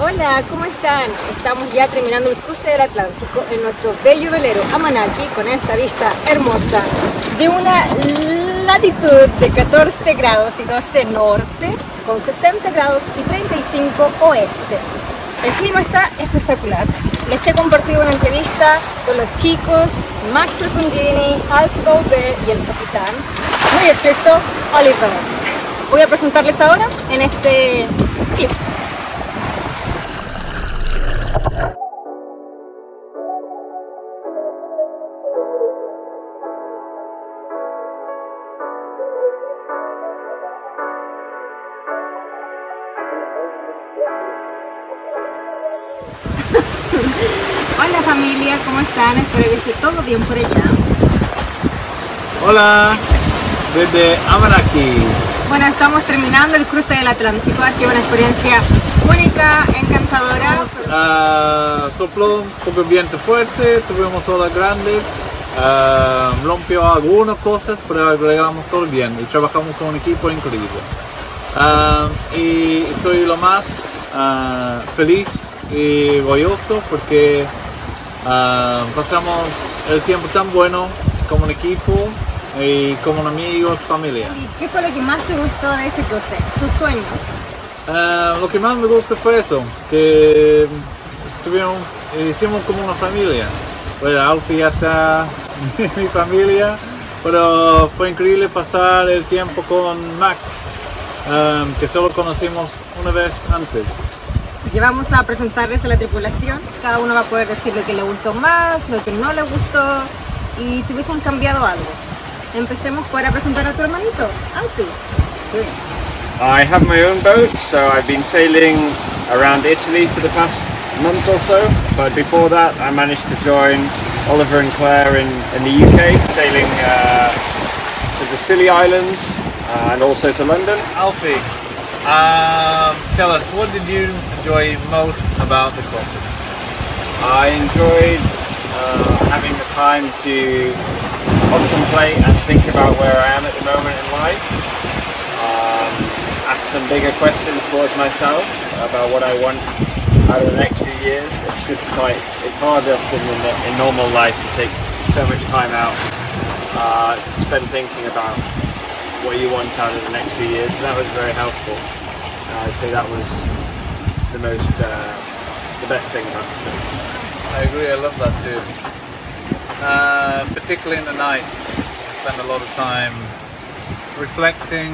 Hola, ¿cómo están? Estamos ya terminando el cruce del Atlántico en nuestro bello velero AMANAKI con esta vista hermosa de una latitud de 14 grados y 12 norte con 60 grados y 35 oeste. El clima está espectacular. Les he compartido una entrevista con los chicos Max Fercondini, Alfie, Vauvelle y el capitán, muy estricto, Oliver. Voy a presentarles ahora en este clip. Hola familia, ¿cómo están? Espero que esté todo bien por allá. Hola, desde AMANAKI. Bueno, estamos terminando el cruce del Atlántico, ha sido una experiencia única, encantadora. Sopló un poco el viento fuerte, tuvimos olas grandes, rompió algunas cosas, pero llegamos todo bien y trabajamos con un equipo increíble. Y estoy lo más feliz y orgulloso porque pasamos el tiempo tan bueno como un equipo y como amigos, familia. ¿Qué fue lo que más te gustó de este cruce? ¿Tu sueño? Lo que más me gustó fue eso, que hicimos como una familia. Bueno, Alfie ya está en mi familia, pero fue increíble pasar el tiempo con Max, que solo conocimos una vez antes. Ya vamos a presentarles a la tripulación, cada uno va a poder decir lo que le gustó más, lo que no le gustó y si hubiesen cambiado algo. Empecemos para presentar a tu hermanito, Alfie. I have my own boat, so I've been sailing around Italy for the past month or so, but before that I managed to join Oliver and Claire in the UK, sailing to the Scilly Islands and also to London. Alfie, tell us, what did you enjoy most about the crossing? I enjoyed having the time to contemplate and think about where I am at the moment in life. Ask some bigger questions towards myself about what I want out of the next few years. It's good to it's hard often in normal life to take so much time out to spend thinking about what you want out of the next few years. So that was very helpful. I'd say that was the best thing about the trip. I agree, I love that too. Particularly in the nights, you spend a lot of time reflecting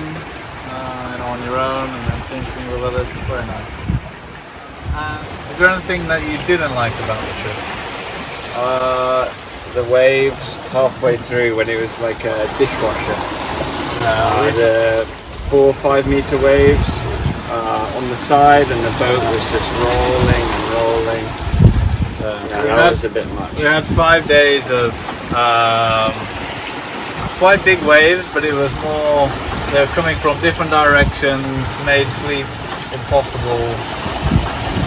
on your own and then thinking with others. It's very nice. Is there anything that you didn't like about the trip? The waves halfway through when it was like a dishwasher. The 4 or 5 meter waves on the side and the boat was just rolling and rolling. That was a bit much. We had 5 days of quite big waves, but it was more, they were coming from different directions, made sleep impossible.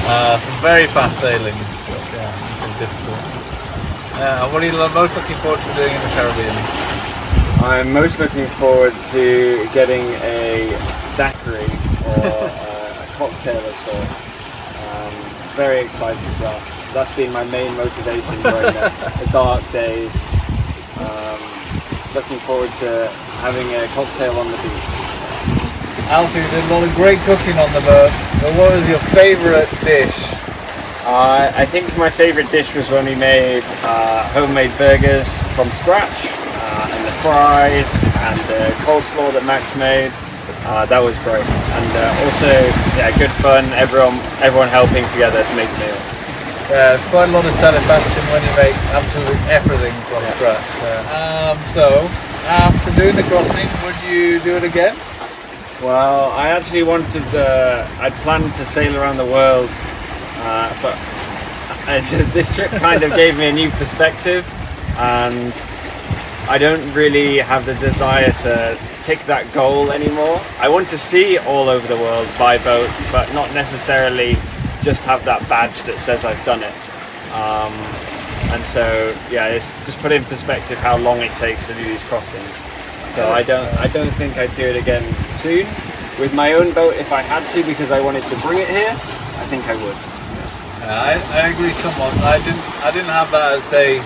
Some very fast sailing, but yeah, it was difficult. What are you most looking forward to doing in the Caribbean? I'm most looking forward to getting a daiquiri or a cocktail of sorts. Very excited for that. That's been my main motivation during the dark days. Looking forward to having a cocktail on the beach. Alfie, you did a lot of great cooking on the boat, but what was your favourite dish? I think my favourite dish was when we made homemade burgers from scratch, and the fries and the coleslaw that Max made. That was great, and also yeah, good fun. Everyone helping together to make the meal. Yeah, it's quite a lot of satisfaction when you make absolutely everything from scratch. So, after doing the crossing, would you do it again? Well, I actually wanted, I'd planned to sail around the world, but this trip kind of gave me a new perspective, and I don't really have the desire to tick that goal anymore. I want to see all over the world by boat, but not necessarily just have that badge that says I've done it. And so yeah, it's just put in perspective how long it takes to do these crossings. So I don't think I'd do it again soon, with my own boat if I had to because I wanted to bring it here, I think I would. I agree somewhat. I didn't have that as a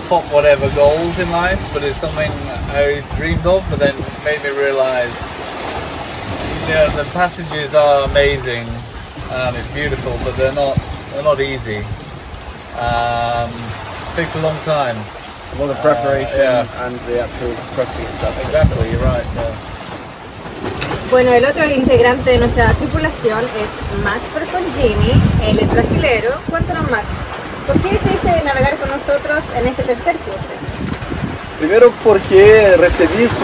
top whatever goals in life, but it's something I dreamed of, but then made me realise, the passages are amazing and it's beautiful, but they're not easy. It takes a long time. A lot of preparation yeah. and the actual crossing itself. Exactly, you're right. Yeah. Bueno, el otro integrante de nuestra tripulación es Max Fercondini, él es brasilero. Cuéntanos, Max, ¿por qué decidiste navegar con nosotros en este tercer cruce? Primero porque recibí su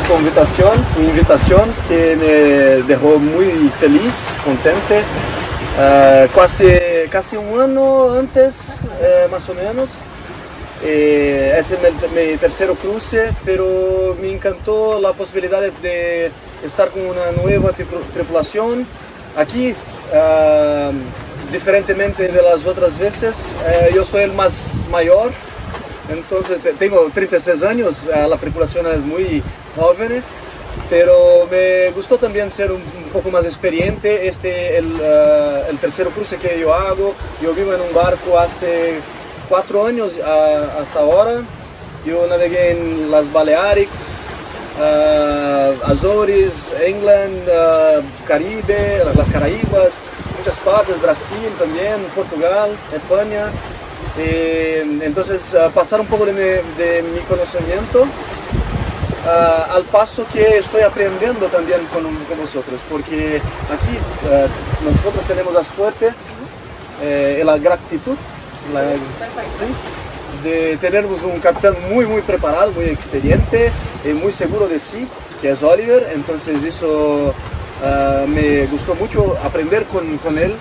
invitación que me dejó muy feliz, contente. Casi un año antes, más o menos. Ese es mi tercer cruce, pero me encantó la posibilidad de estar con una nueva tripulación. Aquí, diferentemente de las otras veces, yo soy el más mayor, entonces tengo 36 años, la tripulación es muy joven, pero me gustó también ser un poco más experiente. El tercer cruce que yo hago, yo vivo en un barco hace 4 años hasta ahora. Yo navegué en las Baleares, Azores, England, Caribe, las Caraíbas, muchas partes, Brasil también, Portugal, España. Entonces pasar un poco de mi conocimiento al paso que estoy aprendiendo también con vosotros, porque aquí nosotros tenemos la suerte y la gratitud de tener un capitán muy preparado, muy experiente y muy seguro de sí, que es Oliver. Entonces eso me gustó mucho aprender con él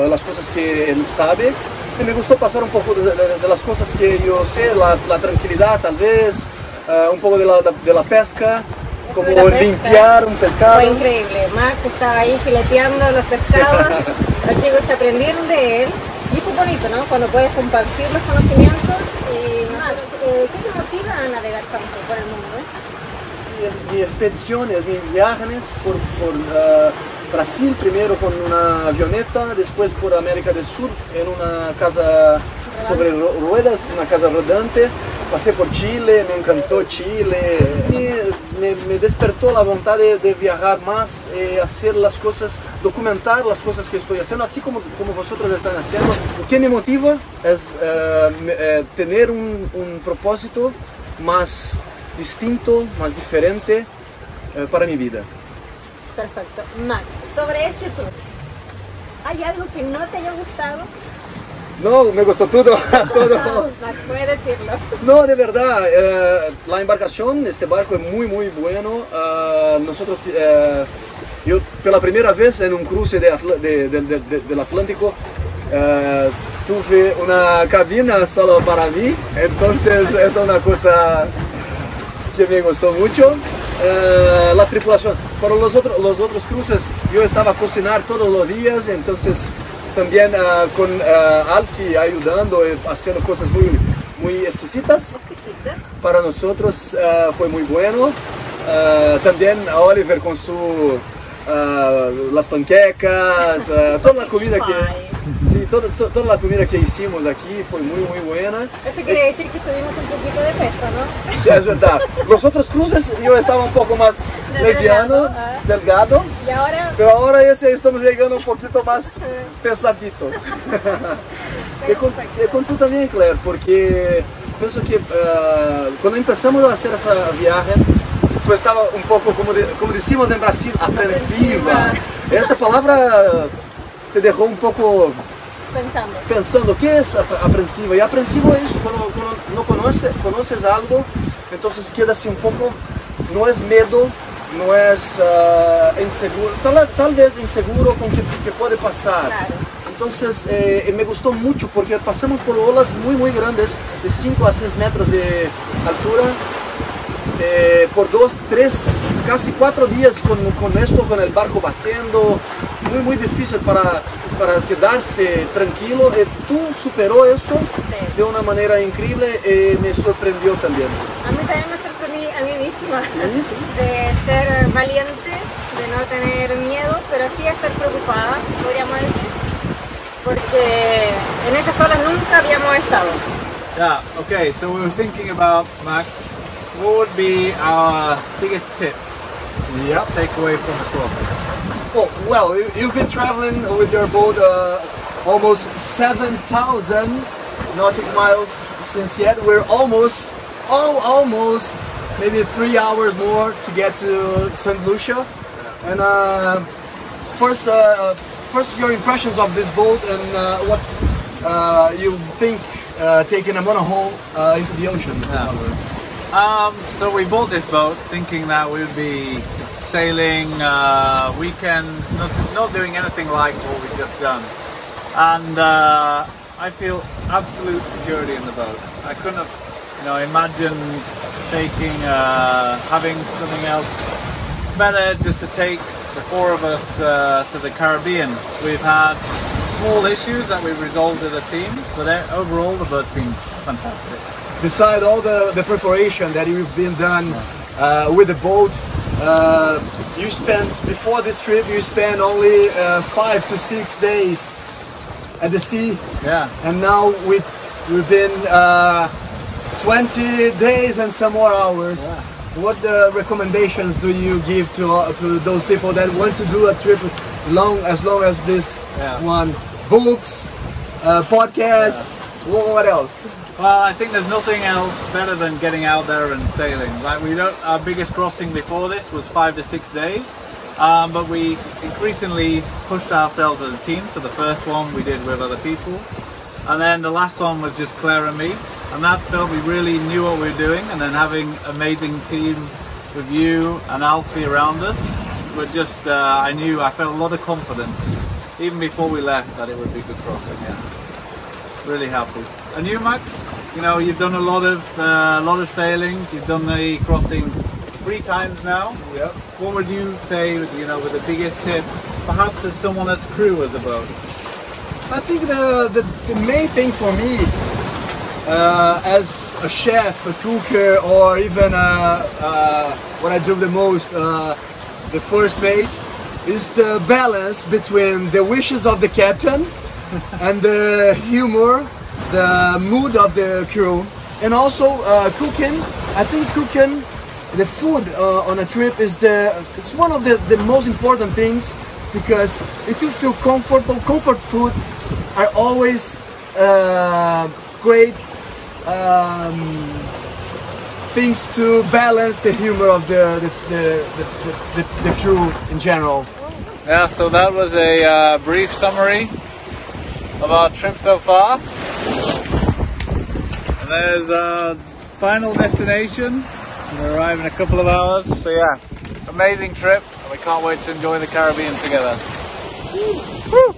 las cosas que él sabe, y me gustó pasar un poco de las cosas que yo sé, la tranquilidad tal vez, un poco de la pesca, como limpiar un pescado. Fue increíble, Max estaba ahí fileteando los pescados, los chicos aprendieron de él. Y eso es bonito, ¿no? Cuando puedes compartir los conocimientos. Max, ¿qué te motiva a navegar tanto por el mundo? Mis expediciones, mis viajes por Brasil, primero con una avioneta, después por América del Sur en una casa sobre ruedas, una casa rodante. Pasé por Chile, me encantó Chile, me despertó la voluntad de viajar más, hacer las cosas, documentar las cosas que estoy haciendo, así como vosotros están haciendo. Lo que me motiva es tener un propósito más distinto, más diferente para mi vida. Perfecto. Max, sobre este cruce, ¿hay algo que no te haya gustado? No, me gustó todo. Max, puede decirlo. No, de verdad, la embarcación, este barco es muy bueno. Nosotros, yo por la primera vez en un cruce del Atlántico, tuve una cabina solo para mí, entonces es una cosa que me gustó mucho. La tripulación, para los otros cruces yo estaba a cocinar todos los días, entonces también con Alfie ayudando, haciendo cosas muy exquisitas. Para nosotros fue muy bueno. También a Oliver con las panquecas, toda la comida toda la comida que hicimos aquí fue muy buena. Eso quiere decir que subimos un poquito de peso, ¿no? Sí, es verdad. Los otros cruces yo estaba un poco más delgado. ¿Y ahora? Pero ahora estamos llegando un poquito más pesaditos. Y con tú también, Claire, porque pienso que cuando empezamos a hacer ese viaje, tú estabas un poco, como decimos en Brasil, aprensiva. Esta palabra te dejó un poco pensando ¿qué es aprensivo? Y aprensivo es cuando no conoces algo, entonces queda así un poco, no es miedo, no es inseguro, tal vez inseguro con que puede pasar. Claro. Entonces me gustó mucho porque pasamos por olas muy grandes, de 5 a 6 metros de altura, por 2, 3, casi 4 días con el barco batiendo, muy difícil para quedarse tranquilo. Tú superó eso de una manera increíble y me sorprendió también. A mí también me sorprendí a mí misma de ser valiente, de no tener miedo, pero sí estar preocupada, podríamos decir, porque en esas olas nunca habíamos estado. Yeah, okay, so we were thinking about, Max, what would be our biggest tips Yeah. to take away from the crossing? Oh, well, you've been traveling with your boat almost 7,000 nautical miles since yet. We're almost, maybe 3 hours more to get to St. Lucia. And first, your impressions of this boat and what you think taking a monohull into the ocean. So we bought this boat thinking that we would be sailing weekends, not doing anything like what we've just done. And I feel absolute security in the boat. I couldn't have, imagined taking, having something else better just to take the four of us to the Caribbean. We've had small issues that we've resolved as a team, but overall the boat's been fantastic. Beside all the preparation that you've been done with the boat, you spent, before this trip, you spent only 5 to 6 days at the sea. Yeah. And now we've been 20 days and some more hours. Yeah. What recommendations do you give to those people that want to do a trip as long as this one? Books, podcasts, what else? Well, I think there's nothing else better than getting out there and sailing. Like our biggest crossing before this was 5 to 6 days, but we increasingly pushed ourselves as a team. So the first one we did with other people, and then the last one was just Claire and me, and that felt we really knew what we were doing. And then having an amazing team with you and Alfie around us, but just I felt a lot of confidence even before we left that it would be a good crossing. Yeah, really happy. And you, Max? You've done a lot of sailing. You've done the crossing 3 times now. Yep. What would you say, with the biggest tip, perhaps as someone that's crew as a boat? I think the main thing for me, as a chef, a cooker, or even what I do the most, the first mate, is the balance between the wishes of the captain and the humor, the mood of the crew, and also cooking. I think cooking, the food on a trip it's one of the most important things, because if you feel comfortable, comfort foods are always great things to balance the humor of the crew in general. Yeah, so that was a brief summary of our trip so far. And there's our final destination. We'll arrive in a couple of hours. So yeah, amazing trip, and we can't wait to enjoy the Caribbean together. Woo!